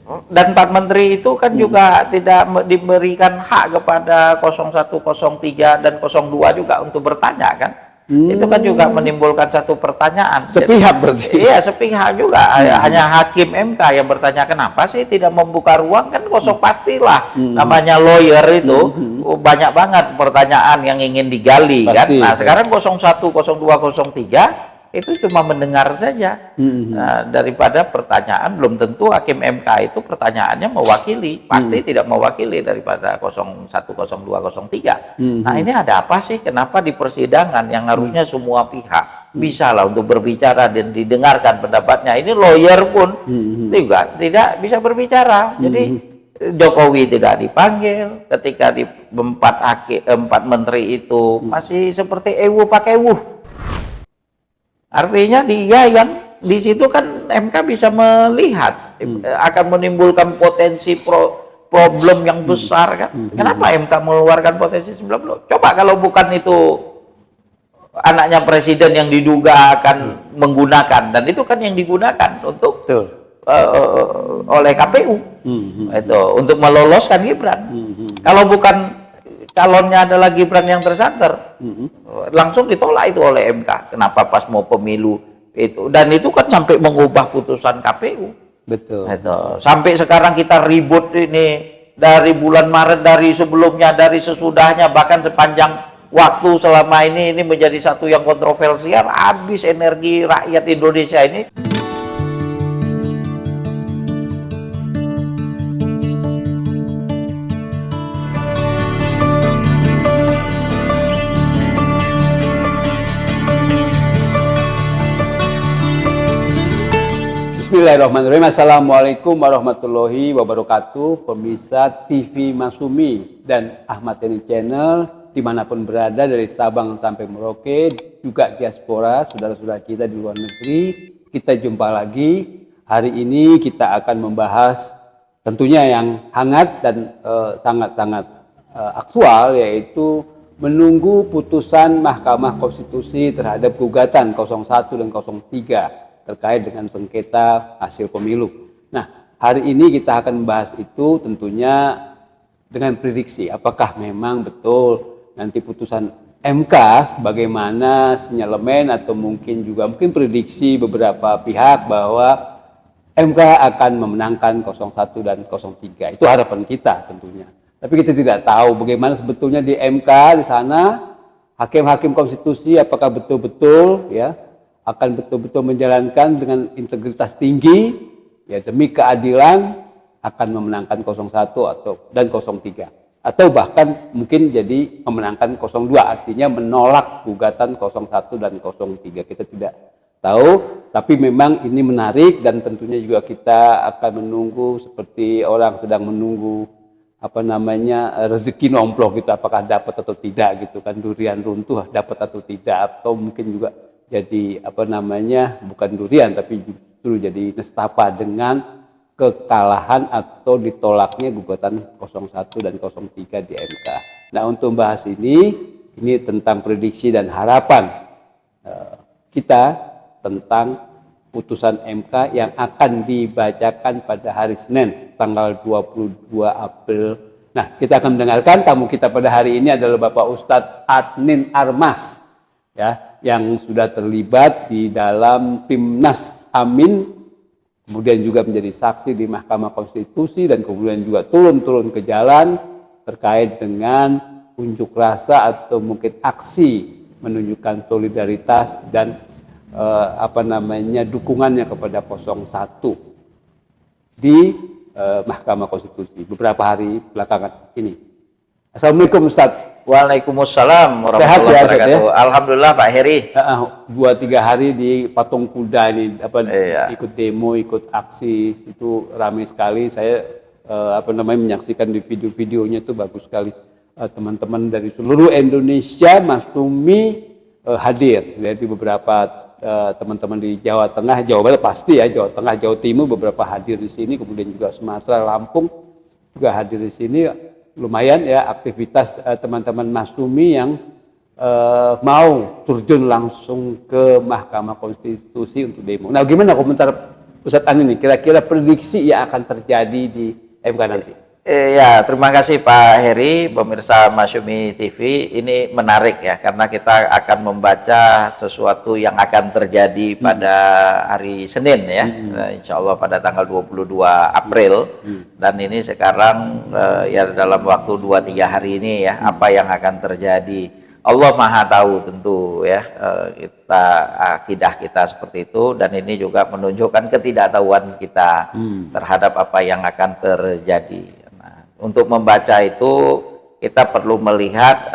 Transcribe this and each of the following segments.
Dan 4 menteri itu kan juga tidak diberikan hak kepada 01, 03 dan 02 juga untuk bertanya kan. Itu kan juga menimbulkan satu pertanyaan. Sepihak berarti. Iya, sepihak juga. Hanya hakim MK yang bertanya kenapa sih tidak membuka ruang, kan kosong pastilah. Namanya lawyer itu banyak banget pertanyaan yang ingin digali. Pasti, kan. Nah, sekarang 01, 02, 03 itu cuma mendengar saja. Nah, daripada pertanyaan, belum tentu hakim MK itu pertanyaannya mewakili, pasti tidak mewakili daripada 01, 02, 03. Nah, ini ada apa sih? Kenapa di persidangan yang harusnya semua pihak bisa lah untuk berbicara dan didengarkan pendapatnya, ini lawyer pun juga tidak bisa berbicara. Jadi Jokowi tidak dipanggil, ketika di 4 menteri itu masih seperti ewu pakai wuh. Artinya dia yang di situ kan MK bisa melihat akan menimbulkan potensi problem yang besar kan. Kenapa MK mengeluarkan potensi problem? Coba kalau bukan itu anaknya presiden yang diduga akan menggunakan, dan itu kan yang digunakan untuk oleh KPU itu untuk meloloskan Gibran. Kalau bukan calonnya adalah Gibran yang tersanter, langsung ditolak itu oleh MK. Kenapa pas mau pemilu itu? Dan itu kan sampai mengubah putusan KPU. Betul. Itu. Sampai sekarang kita ribut ini dari bulan Maret, dari sebelumnya, dari sesudahnya, bahkan sepanjang waktu selama ini menjadi satu yang kontroversial. Habis energi rakyat Indonesia ini. Bismillahirrahmanirrahim. Assalamualaikum warahmatullahi wabarakatuh. Pemirsa TV Masumi dan Ahmad Yani Channel dimanapun berada, dari Sabang sampai Merauke, juga diaspora, saudara-saudara kita di luar negeri, kita jumpa lagi. Hari ini kita akan membahas tentunya yang hangat dan sangat-sangat aktual, yaitu menunggu putusan Mahkamah Konstitusi terhadap gugatan 01 dan 03 terkait dengan sengketa hasil pemilu. Nah, hari ini kita akan membahas itu tentunya dengan prediksi apakah memang betul nanti putusan MK sebagaimana sinyalemen atau mungkin prediksi beberapa pihak bahwa MK akan memenangkan 01 dan 03. Itu harapan kita tentunya. Tapi kita tidak tahu bagaimana sebetulnya di MK di sana hakim-hakim konstitusi apakah betul-betul akan betul-betul menjalankan dengan integritas tinggi demi keadilan, akan memenangkan 01 dan 03, atau bahkan mungkin jadi memenangkan 02, artinya menolak gugatan 01 dan 03. Kita tidak tahu, tapi memang ini menarik dan tentunya juga kita akan menunggu seperti orang sedang menunggu rezeki nomplok gitu, apakah dapat atau tidak gitu kan, durian runtuh dapat atau tidak, atau mungkin juga jadi bukan durian tapi justru jadi nestapa dengan kekalahan atau ditolaknya gugatan 01 dan 03 di MK. Nah, untuk membahas ini tentang prediksi dan harapan kita tentang putusan MK yang akan dibacakan pada hari Senin tanggal 22 April. Nah, kita akan mendengarkan tamu kita pada hari ini adalah Bapak Ustadz Adnin Armas yang sudah terlibat di dalam Timnas Amin, kemudian juga menjadi saksi di Mahkamah Konstitusi dan kemudian juga turun ke jalan terkait dengan unjuk rasa atau mungkin aksi menunjukkan solidaritas dan dukungannya kepada 01 di Mahkamah Konstitusi beberapa hari belakangan ini. Assalamualaikum Ustadz. Waalaikumsalam warahmatullahi wabarakatuh. Alhamdulillah Pak Heri. 2-3 hari di Patung Kuda ini ikut demo, ikut aksi, itu ramai sekali. Saya menyaksikan di video-videonya, itu bagus sekali. Teman-teman dari seluruh Indonesia Masumi hadir. Jadi beberapa teman-teman di Jawa Tengah, Jawa Barat pasti Jawa Tengah, Jawa Timur beberapa hadir di sini, kemudian juga Sumatera, Lampung juga hadir di sini. Lumayan aktivitas teman-teman Masumi yang mau terjun langsung ke Mahkamah Konstitusi untuk demo. Nah, gimana komentar Ustadz Ani nih, kira-kira prediksi yang akan terjadi di MK nanti? Ya, terima kasih Pak Heri, pemirsa Masyumi TV. Ini menarik ya, karena kita akan membaca sesuatu yang akan terjadi pada hari Senin ya, insya Allah pada tanggal 22 April. Dan ini sekarang ya dalam waktu 2-3 hari ini ya, apa yang akan terjadi. Allah Maha tahu tentu ya, kita akidah kita seperti itu, dan ini juga menunjukkan ketidaktahuan kita terhadap apa yang akan terjadi. Untuk membaca itu kita perlu melihat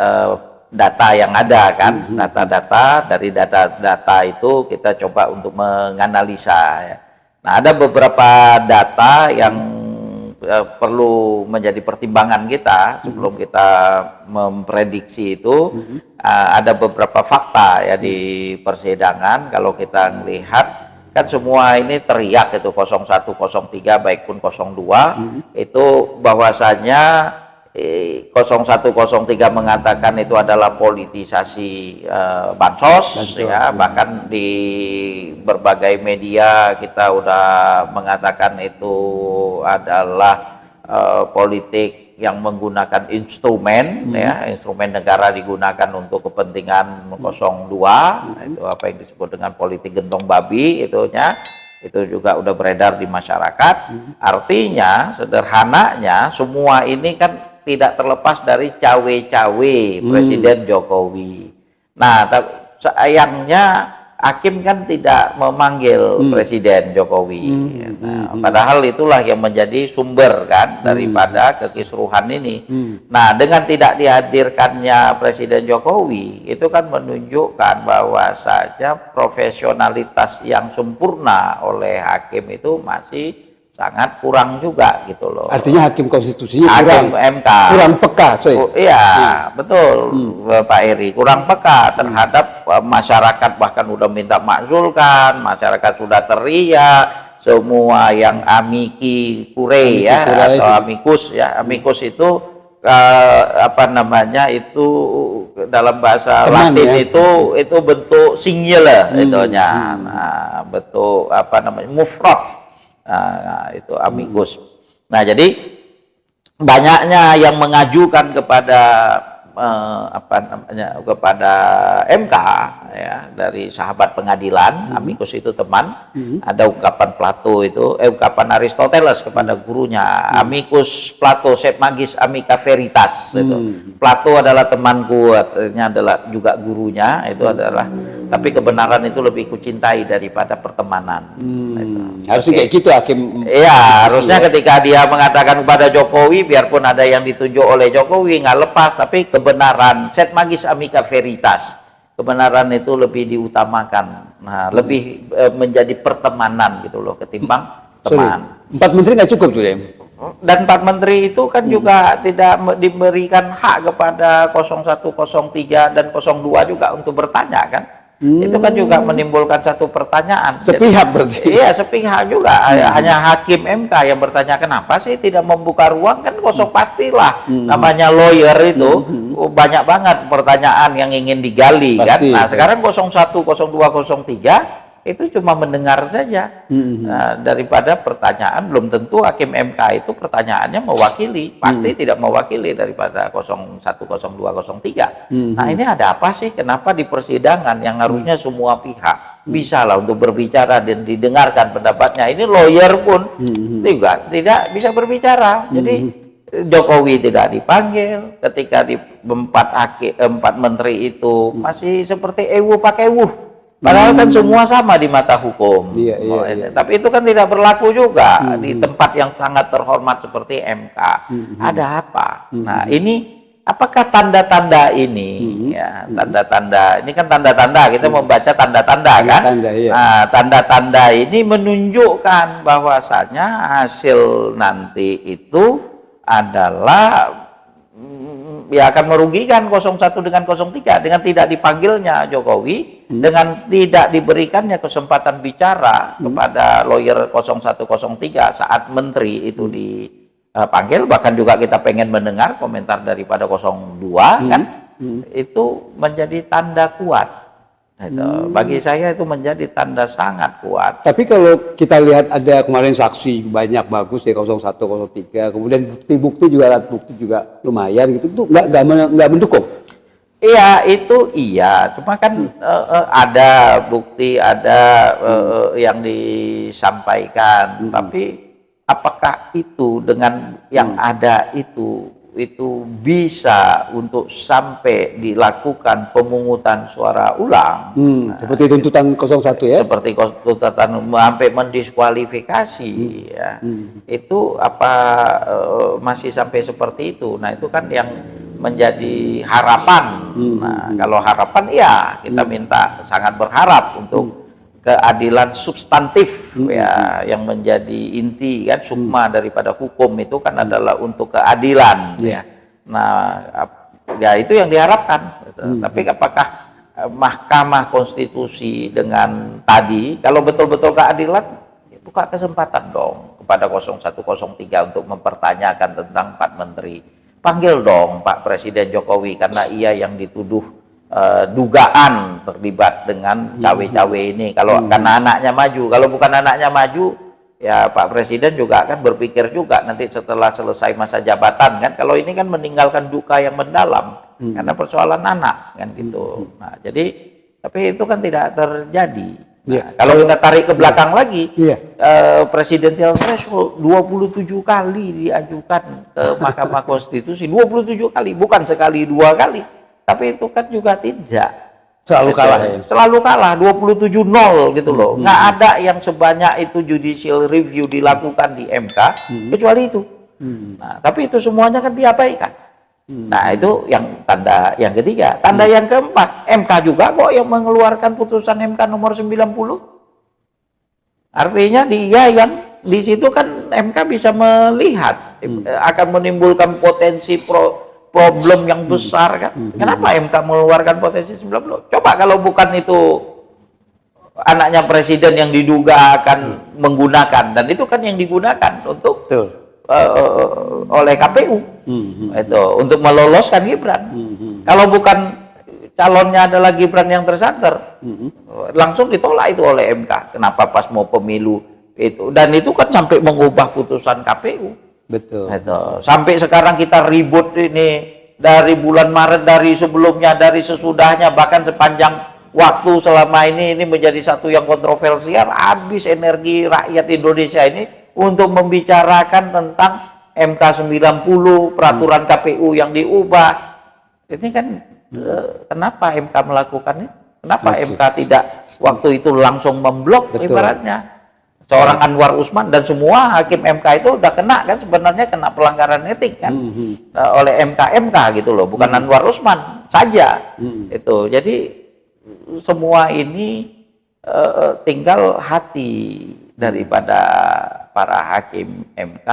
data yang ada kan, data-data. Dari data-data itu kita coba untuk menganalisa ya. Nah, ada beberapa data yang perlu menjadi pertimbangan kita sebelum kita memprediksi itu. Ada beberapa fakta ya di persidangan. Kalau kita melihat kan semua ini teriak itu 01, 03 baik pun 02 itu bahwasanya 01, 03 mengatakan itu adalah politisasi bansos ya, bahkan di berbagai media kita udah mengatakan itu adalah politik yang menggunakan instrumen ya, instrumen negara digunakan untuk kepentingan 02, itu apa yang disebut dengan politik gentong babi itunya, itu juga udah beredar di masyarakat. Artinya sederhananya semua ini kan tidak terlepas dari cawe-cawe Presiden Jokowi. Nah, sayangnya hakim kan tidak memanggil Presiden Jokowi. Nah, padahal itulah yang menjadi sumber kan daripada kekisruhan ini. Nah, dengan tidak dihadirkannya Presiden Jokowi, itu kan menunjukkan bahwa saja profesionalitas yang sempurna oleh hakim itu masih sangat kurang juga gitu loh. Artinya hakim konstitusinya hakim kurang, MK kurang peka, coy. Iya, betul Pak Heri, kurang peka terhadap masyarakat, bahkan udah minta makzulkan, masyarakat sudah teriak, semua yang amiki kure ya, atau amikus ya, amikus itu apa namanya itu dalam bahasa Latin ya? itu bentuk singular itunya. Nah, bentuk apa namanya mufrad. Nah, itu amikus. Nah, jadi banyaknya yang mengajukan kepada apa namanya kepada MK ya, dari sahabat pengadilan. Amikus itu teman. Ada ungkapan Plato itu, ungkapan Aristoteles kepada gurunya, Amicus Plato sed magis amica veritas itu. Plato adalah temanku, artinya adalah juga gurunya, itu adalah, tapi kebenaran itu lebih kucintai daripada pertemanan. Harusnya kayak gitu hakim. Iya, harusnya ketika dia mengatakan kepada Jokowi, biarpun ada yang ditunjuk oleh Jokowi nggak lepas, tapi kebenaran sed magis amica veritas, kebenaran itu lebih diutamakan. Nah, lebih menjadi pertemanan gitu loh ketimbang teman. 4 menteri nggak cukup tuh ya? Dan 4 menteri itu kan juga tidak diberikan hak kepada 01, 03 dan 02 juga untuk bertanya kan. Itu kan juga menimbulkan satu pertanyaan. Sepihak berarti. Iya, sepihak juga. Hanya hakim MK yang bertanya kenapa sih tidak membuka ruang, kan kosong pastilah. Namanya lawyer itu banyak banget pertanyaan yang ingin digali kan. Nah, sekarang 01, 02, 03 itu cuma mendengar saja. Nah, daripada pertanyaan, belum tentu hakim MK itu pertanyaannya mewakili, pasti tidak mewakili daripada 01, 02, 03. Nah, ini ada apa sih? Kenapa di persidangan yang harusnya semua pihak bisa lah untuk berbicara dan didengarkan pendapatnya, ini lawyer pun juga tidak bisa berbicara. Jadi Jokowi tidak dipanggil, ketika di 4 menteri itu masih seperti ewu pakai wuh. Padahal kan semua sama di mata hukum. Iya. Tapi itu kan tidak berlaku juga di tempat yang sangat terhormat seperti MK. Ada apa? Nah, ini apakah tanda-tanda ini ya, tanda-tanda ini kan tanda-tanda, kita membaca tanda-tanda kan? Nah, tanda-tanda ini menunjukkan bahwasanya hasil nanti itu adalah ya akan merugikan 01 dengan 03 dengan tidak dipanggilnya Jokowi, dengan tidak diberikannya kesempatan bicara kepada lawyer 01, 03 saat menteri itu dipanggil. Bahkan juga kita pengen mendengar komentar daripada 02 kan, itu menjadi tanda kuat Itu. Bagi saya itu menjadi tanda sangat kuat. Tapi kalau kita lihat ada kemarin saksi banyak bagus ya 01, 03, kemudian bukti-bukti juga alat bukti juga lumayan gitu, itu nggak mendukung. Iya itu iya, cuma kan ada bukti, ada yang disampaikan, tapi apakah itu dengan yang ada itu bisa untuk sampai dilakukan pemungutan suara ulang? Seperti tuntutan 01 ya? Seperti tuntutan sampai mendiskualifikasi ya. Itu apa masih sampai seperti itu? Nah itu kan yang menjadi harapan. Nah kalau harapan ya kita minta, sangat berharap untuk keadilan substantif ya, yang menjadi inti kan sukma daripada hukum itu kan adalah untuk keadilan ya. Nah ya itu yang diharapkan. Tapi apakah Mahkamah Konstitusi dengan tadi kalau betul-betul keadilan, buka kesempatan dong kepada 0103 untuk mempertanyakan tentang 4 menteri. Panggil dong Pak Presiden Jokowi karena ia yang dituduh dugaan terlibat dengan cawe-cawe ini. Kalau karena anaknya maju, kalau bukan anaknya maju, ya Pak Presiden juga kan berpikir juga nanti setelah selesai masa jabatan kan. Kalau ini kan meninggalkan duka yang mendalam karena persoalan anak kan gitu. Nah jadi tapi itu kan tidak terjadi. Nah, kalau kita tarik ke belakang lagi, presidensial threshold 27 kali diajukan ke Mahkamah Konstitusi, 27 kali, bukan sekali 2 kali. Tapi itu kan juga tidak selalu kalah ya. Selalu kalah 27-0 gitu loh. Nggak ada yang sebanyak itu judicial review dilakukan di MK kecuali itu. Nah, tapi itu semuanya kan diabaikan. Nah, itu yang tanda yang ketiga. Tanda yang keempat, MK juga kok yang mengeluarkan putusan MK nomor 90. Artinya dia yang di situ kan MK bisa melihat akan menimbulkan potensi problem yang besar kan. Kenapa MK mengeluarkan potensi 90? Coba kalau bukan itu anaknya presiden yang diduga akan menggunakan, dan itu kan yang digunakan untuk oleh KPU itu untuk meloloskan Gibran. Kalau bukan calonnya adalah Gibran yang tersanter, langsung ditolak itu oleh MK. Kenapa pas mau pemilu itu, dan itu kan sampai mengubah putusan KPU. Betul. Itu. Sampai sekarang kita ribut ini dari bulan Maret, dari sebelumnya, dari sesudahnya, bahkan sepanjang waktu selama ini menjadi satu yang kontroversial. Habis energi rakyat Indonesia ini untuk membicarakan tentang MK 90, peraturan KPU yang diubah. Ini kan kenapa MK melakukan ini? Kenapa MK tidak waktu itu langsung memblok ibaratnya? Seorang Anwar Usman dan semua hakim MK itu udah kena kan, sebenarnya kena pelanggaran etik kan oleh MK gitu loh, bukan Anwar Usman saja itu. Jadi semua ini tinggal hati daripada para hakim MK.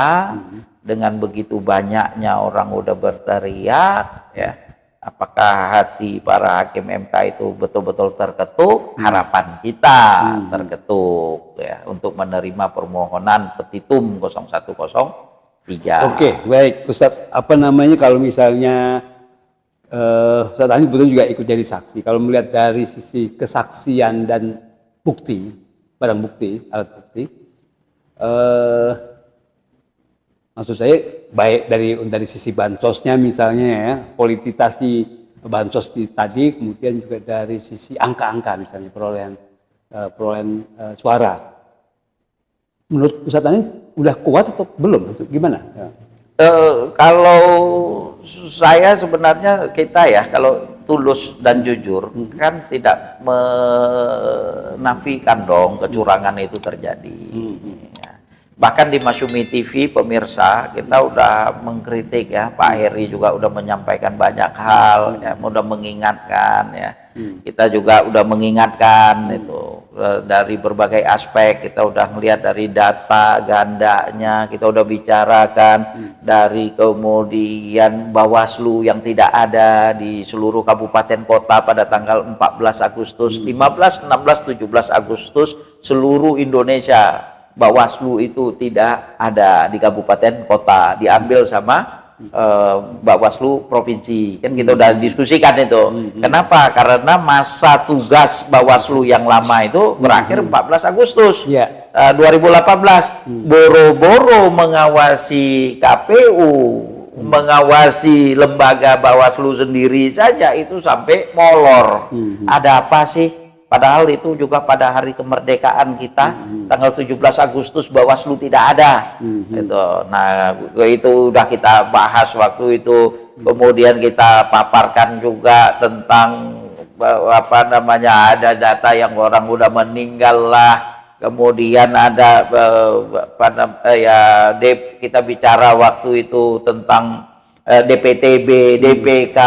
Dengan begitu banyaknya orang udah berteriak ya, apakah hati para hakim MK itu betul-betul terketuk? Harapan kita terketuk ya untuk menerima permohonan petitum 0103. Oke, baik Ustadz, apa namanya kalau misalnya Ustadz Anies betul juga ikut jadi saksi, kalau melihat dari sisi kesaksian dan bukti, barang bukti, alat bukti, maksud saya baik dari sisi bansosnya misalnya ya, politisasi bansos tadi, kemudian juga dari sisi angka-angka misalnya perolehan suara. Menurut Ustadz Anies udah kuat atau belum? Gimana? Kalau saya sebenarnya kita ya kalau tulus dan jujur kan tidak menafikan dong kecurangan itu terjadi. Bahkan di Masyumi TV pemirsa kita udah mengkritik ya, Pak Heri juga udah menyampaikan banyak hal ya, udah mengingatkan ya. Kita juga udah mengingatkan itu dari berbagai aspek. Kita udah melihat dari data gandanya, kita udah bicarakan dari kemudian Bawaslu yang tidak ada di seluruh kabupaten kota pada tanggal 14 Agustus, 15, 16, 17 Agustus seluruh Indonesia. Bawaslu itu tidak ada di kabupaten kota, diambil sama Bawaslu provinsi. Kan kita udah diskusikan itu. Kenapa? Karena masa tugas Bawaslu yang lama itu berakhir 14 Agustus 2018. Boro-boro mengawasi KPU, mengawasi lembaga Bawaslu sendiri saja itu sampai molor. Ada apa sih? Padahal itu juga pada hari kemerdekaan kita, tanggal 17 Agustus Bawaslu tidak ada. Nah, itu udah kita bahas waktu itu. Kemudian kita paparkan juga tentang ada data yang orang udah meninggal lah. Kemudian ada kita bicara waktu itu tentang DPTB, DPK,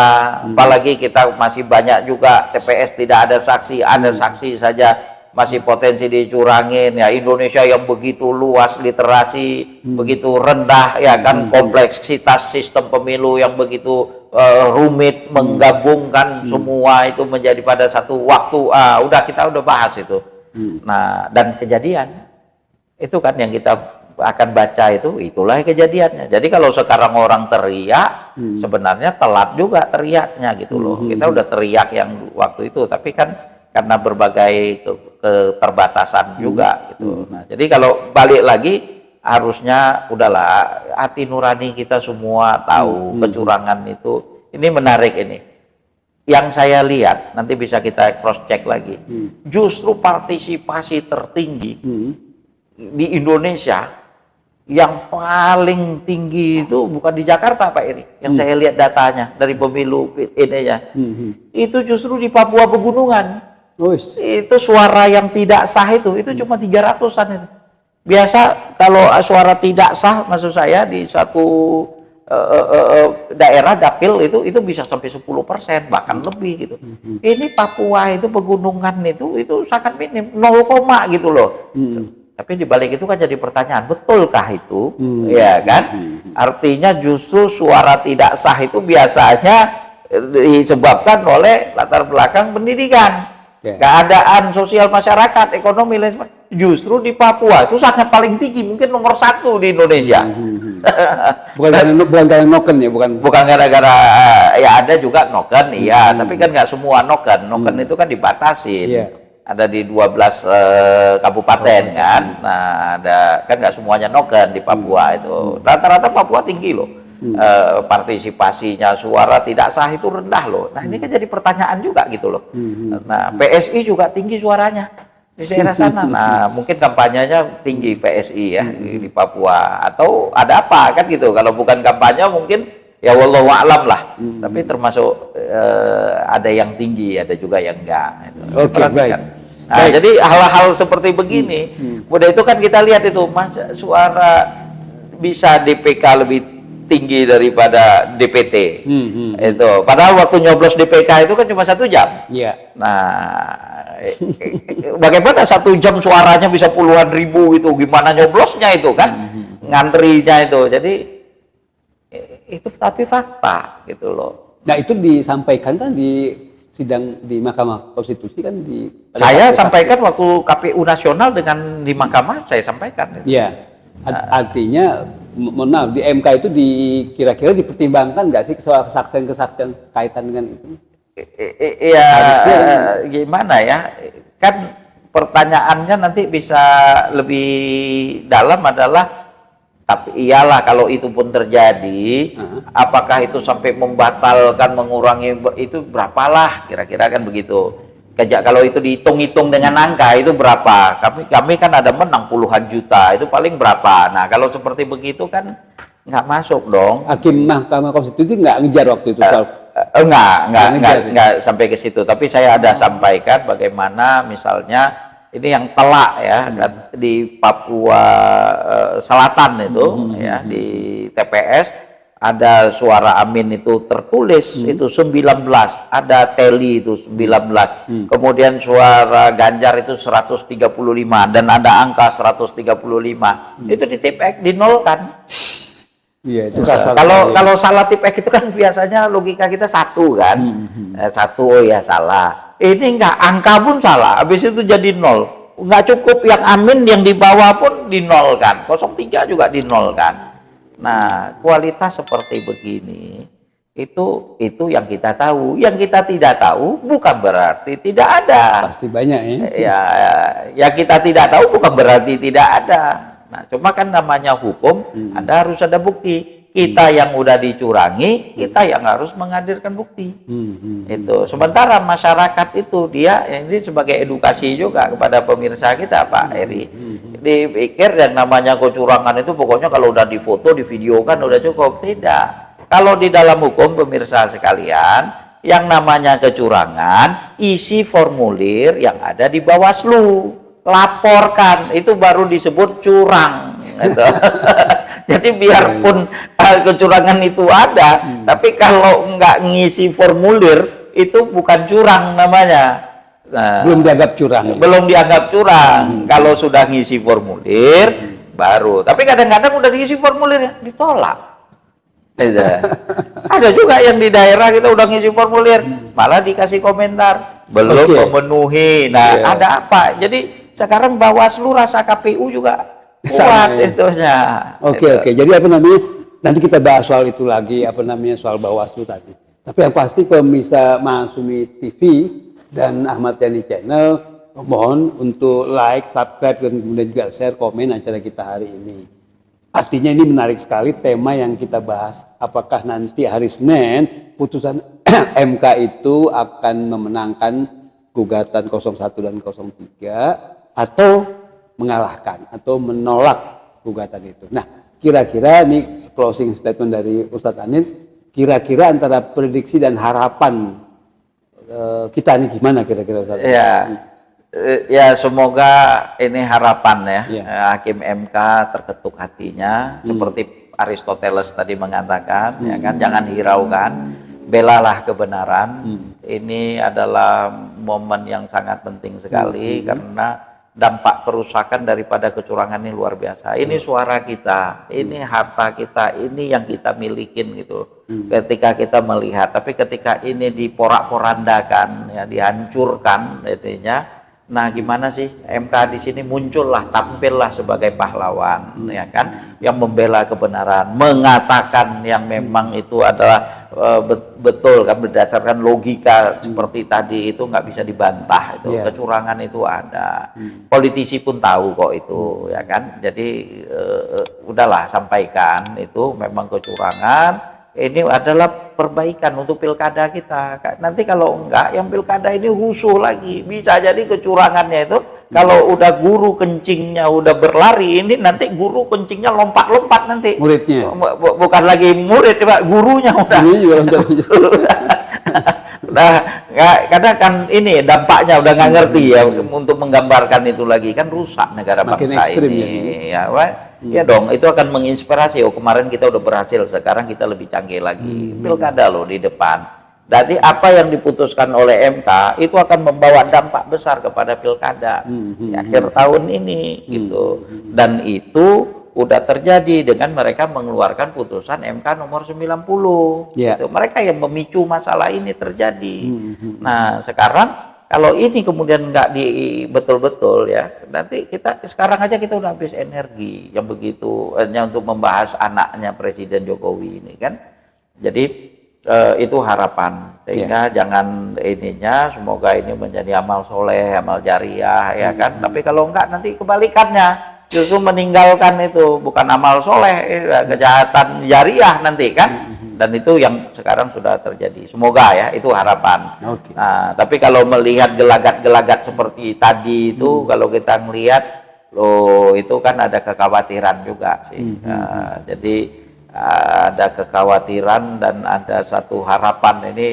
apalagi kita masih banyak juga TPS tidak ada saksi saja masih potensi dicurangin ya. Indonesia yang begitu luas, literasi begitu rendah ya kan, kompleksitas sistem pemilu yang begitu rumit, menggabungkan semua itu menjadi pada satu waktu. Kita udah bahas itu. Nah, dan kejadian itu kan yang kita akan baca itulah kejadiannya. Jadi kalau sekarang orang teriak, sebenarnya telat juga teriaknya gitu loh. Kita udah teriak yang waktu itu, tapi kan karena berbagai keterbatasan juga gitu. Nah, jadi kalau balik lagi, harusnya udahlah hati nurani kita semua tahu kecurangan itu. Ini menarik ini. Yang saya lihat, nanti bisa kita cross check lagi. Justru partisipasi tertinggi di Indonesia yang paling tinggi itu bukan di Jakarta, Pak Eri. Yang saya lihat datanya dari pemilu ini ya. Itu justru di Papua Pegunungan. Itu suara yang tidak sah itu cuma 300-an itu. Biasa kalau suara tidak sah, maksud saya di satu daerah dapil itu bisa sampai 10%, bahkan lebih gitu. Ini Papua itu Pegunungan itu sangat minim, 0, gitu loh. Tapi di balik itu kan jadi pertanyaan, betulkah itu? Ya kan? Artinya justru suara tidak sah itu biasanya disebabkan oleh latar belakang pendidikan, keadaan sosial masyarakat, ekonomi, lain sebagainya. Justru di Papua itu sangat paling tinggi, mungkin nomor 1 di Indonesia. Bukan karena noken ya, bukan gara-gara ya ada juga noken, iya, tapi kan nggak semua noken itu kan dibatasin. Ada di 12 kabupaten kan. Nah, ada kan nggak semuanya noken di Papua itu. Rata-rata Papua tinggi loh. Partisipasinya suara tidak sah itu rendah loh. Nah, ini kan jadi pertanyaan juga gitu loh. Nah, PSI juga tinggi suaranya di daerah sana. Nah, mungkin kampanyenya tinggi PSI ya di Papua, atau ada apa kan gitu. Kalau bukan kampanye mungkin ya wallahu a'lam lah. Tapi termasuk ada yang tinggi, ada juga yang enggak. Oke, baik. Nah, jadi hal-hal seperti begini, udah itu kan kita lihat itu, masa suara bisa DPK lebih tinggi daripada DPT. Itu. Padahal waktu nyoblos DPK itu kan cuma 1 jam. Nah, bagaimana 1 jam suaranya bisa puluhan ribu itu? Gimana nyoblosnya itu kan? Ngantrinya itu. Jadi itu tapi fakta gitu loh. Nah, itu disampaikan kan di sidang di Mahkamah Konstitusi kan saya sampaikan waktu KPU nasional dengan di Mahkamah saya sampaikan. Iya. Artinya mohon maaf, di MK itu kira-kira dipertimbangkan nggak sih soal kesaksian kaitan dengan itu? Iya, gimana ya? Kan pertanyaannya nanti bisa lebih dalam adalah, tapi iyalah kalau itu pun terjadi, apakah itu sampai membatalkan, mengurangi itu berapalah kira-kira kan begitu. Kalau itu dihitung-hitung dengan angka itu berapa? Kami kan ada menang puluhan juta, itu paling berapa? Nah, kalau seperti begitu kan nggak masuk dong. Hakim Mahkamah Konstitusi nggak ngejar waktu itu soal nggak sampai ke situ. Tapi saya ada sampaikan bagaimana misalnya ini yang telak ya di Papua Selatan itu ya, di TPS ada suara Amin itu tertulis itu 19, ada teli itu 19, kemudian suara Ganjar itu 135 dan ada angka 135, itu di TPS dinolkan. Iya, itu kalau salah tipek itu kan biasanya logika kita 1 kan, 1 oh ya salah. Ini enggak, angka pun salah, habis itu jadi 0. Enggak cukup yang Amin yang di bawah pun dinolkan, 03 juga dinolkan. Nah, kualitas seperti begini itu yang kita tahu. Yang kita tidak tahu bukan berarti tidak ada. Pasti banyak ya. Ya kita tidak tahu bukan berarti tidak ada. Nah, cuma kan namanya hukum, Anda harus ada bukti. Kita yang udah dicurangi, kita yang harus menghadirkan bukti. Itu. Sementara masyarakat itu dia ini sebagai edukasi juga kepada pemirsa kita, Pak Eri. Dipikir yang namanya kecurangan itu pokoknya kalau udah difoto, divideokan udah cukup. Tidak. Kalau di dalam hukum pemirsa sekalian, yang namanya kecurangan, isi formulir yang ada di Bawaslu, laporkan, itu baru disebut curang. Gitu. Jadi biarpun kecurangan itu ada, tapi kalau nggak ngisi formulir itu bukan curang namanya. Nah, Belum dianggap curang. belum dianggap curang. Kalau sudah ngisi formulir baru. Tapi kadang-kadang udah diisi formulirnya ditolak. Ada juga yang di daerah kita udah ngisi formulir, malah dikasih komentar belum memenuhi. Nah, ada apa? Jadi sekarang Bawaslu rasa KPU juga kuat itunya. Oke. Jadi apa namanya? Nanti kita bahas soal itu lagi, apa namanya soal Bawaslu tadi. Tapi yang pasti pemirsa Masumi TV dan Ahmad Yani Channel mohon untuk like, subscribe dan kemudian juga share, komen acara kita hari ini. Artinya ini menarik sekali tema yang kita bahas. Apakah nanti hari Senin putusan MK itu akan memenangkan gugatan 01 dan 03 atau mengalahkan atau menolak gugatan itu. Nah, kira-kira ini closing statement dari Ustadz Anin, kira-kira antara prediksi dan harapan kita ini gimana kira-kira Ustadz? Ya semoga ini harapan ya. Hakim MK terketuk hatinya seperti Aristoteles tadi mengatakan, ya kan, jangan hiraukan, belalah kebenaran. Ini adalah momen yang sangat penting sekali karena dampak kerusakan daripada kecurangan ini luar biasa. Ini suara kita, ini harta kita, ini yang kita milikin gitu. Ketika kita melihat, tapi ketika ini diporak-porandakan, ya, dihancurkan, intinya. Nah, gimana sih MK di sini muncullah, tampillah sebagai pahlawan, ya kan, yang membela kebenaran, mengatakan yang memang itu adalah betul kan, berdasarkan logika seperti tadi itu nggak bisa dibantah itu. Kecurangan itu ada, politisi pun tahu kok itu, ya kan. Jadi udahlah, sampaikan itu memang kecurangan. Ini adalah perbaikan untuk pilkada kita. Nanti kalau enggak, yang pilkada ini rusuh lagi. Bisa jadi kecurangannya itu, kalau udah guru kencingnya udah berlari, ini nanti guru kencingnya lompat-lompat nanti. Muridnya? Bukan lagi murid, Pak, gurunya udah. Nah, karena kan ini dampaknya udah nggak ngerti ya, untuk menggambarkan itu lagi kan rusak negara bangsa ini. Ya dong, itu akan menginspirasi. Oh, kemarin kita udah berhasil, sekarang kita lebih canggih lagi. Pilkada loh di depan. Jadi apa yang diputuskan oleh MK itu akan membawa dampak besar kepada pilkada di akhir tahun ini gitu. Dan itu udah terjadi dengan mereka mengeluarkan putusan MK nomor 90. Gitu. Mereka yang memicu masalah ini terjadi. Nah, sekarang kalau ini kemudian nggak betul-betul ya, nanti kita sekarang aja kita udah habis energi yang begitu hanya untuk membahas anaknya Presiden Jokowi ini kan. Jadi itu harapan, sehingga jangan ininya, semoga ini menjadi amal soleh, amal jariah ya kan. Tapi kalau enggak nanti kebalikannya, justru meninggalkan itu, bukan amal soleh, kejahatan jariah nanti kan. Dan itu yang sekarang sudah terjadi. Semoga ya, itu harapan. Nah, tapi kalau melihat gelagat-gelagat seperti tadi itu, kalau kita melihat, loh itu kan ada kekhawatiran juga sih. Jadi ada kekhawatiran dan ada satu harapan ini,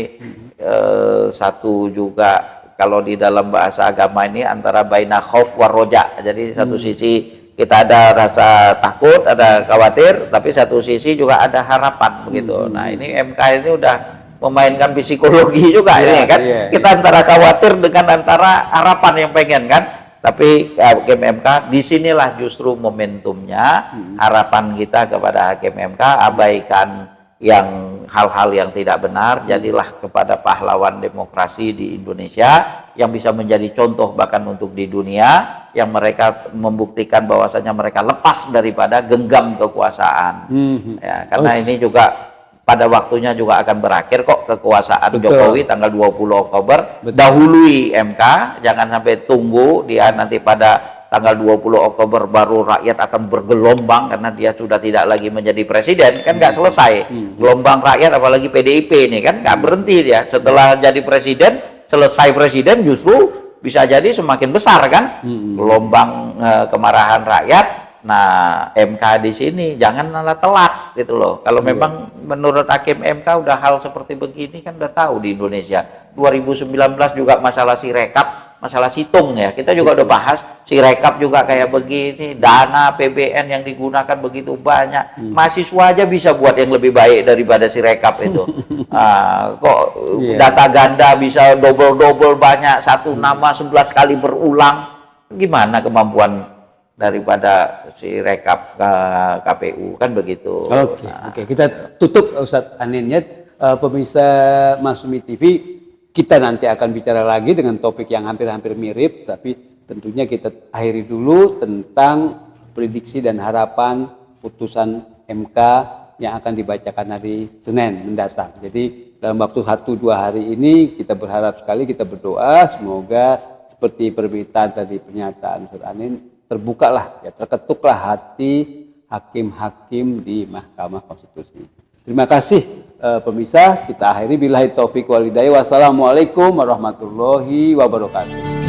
satu juga kalau di dalam bahasa agama ini antara baina khauf war roja. Jadi satu sisi kita ada rasa takut, ada khawatir, tapi satu sisi juga ada harapan begitu. Nah, ini MK ini udah memainkan psikologi juga ini kan. Kita antara khawatir dengan antara harapan yang pengen kan. Tapi Hakim MK disinilah justru momentumnya, harapan kita kepada Hakim MK, abaikan yang hal-hal yang tidak benar, jadilah kepada pahlawan demokrasi di Indonesia. yang bisa menjadi contoh bahkan untuk di dunia, yang mereka membuktikan bahwasanya mereka lepas daripada genggam kekuasaan. Ya, karena ini juga pada waktunya juga akan berakhir kok kekuasaan Jokowi tanggal 20 Oktober. Dahului MK, jangan sampai tunggu dia nanti pada tanggal 20 Oktober baru rakyat akan bergelombang karena dia sudah tidak lagi menjadi presiden, kan nggak selesai. Gelombang rakyat apalagi PDIP ini kan nggak berhenti dia. Setelah jadi presiden, selesai presiden justru bisa jadi semakin besar kan gelombang kemarahan rakyat. Nah, MK di sini jangan malah telat gitu loh. Kalau memang menurut hakim MK udah hal seperti begini kan udah tahu di Indonesia. 2019 juga masalah Sirekap, masalah situng ya. Kita juga udah bahas Sirekap juga kayak begini, dana APBN yang digunakan begitu banyak. Mahasiswa aja bisa buat yang lebih baik daripada Sirekap itu. Kok data ganda bisa double-double banyak, satu nama 11 kali berulang. Gimana kemampuan daripada Sirekap ke KPU kan begitu. Oke, kita tutup Ustadz Aninnya. Pemirsa Masumi TV, kita nanti akan bicara lagi dengan topik yang hampir-hampir mirip, tapi tentunya kita akhiri dulu tentang prediksi dan harapan putusan MK yang akan dibacakan hari Senin mendatang. Jadi dalam waktu 1-2 hari ini kita berharap sekali, kita berdoa semoga seperti permintaan tadi pernyataan Ustadz Anin, terbukalah, ya terketuklah hati hakim-hakim di Mahkamah Konstitusi. Terima kasih pemirsa, kita akhiri billahi taufiq wal hidayah. Wassalamualaikum warahmatullahi wabarakatuh.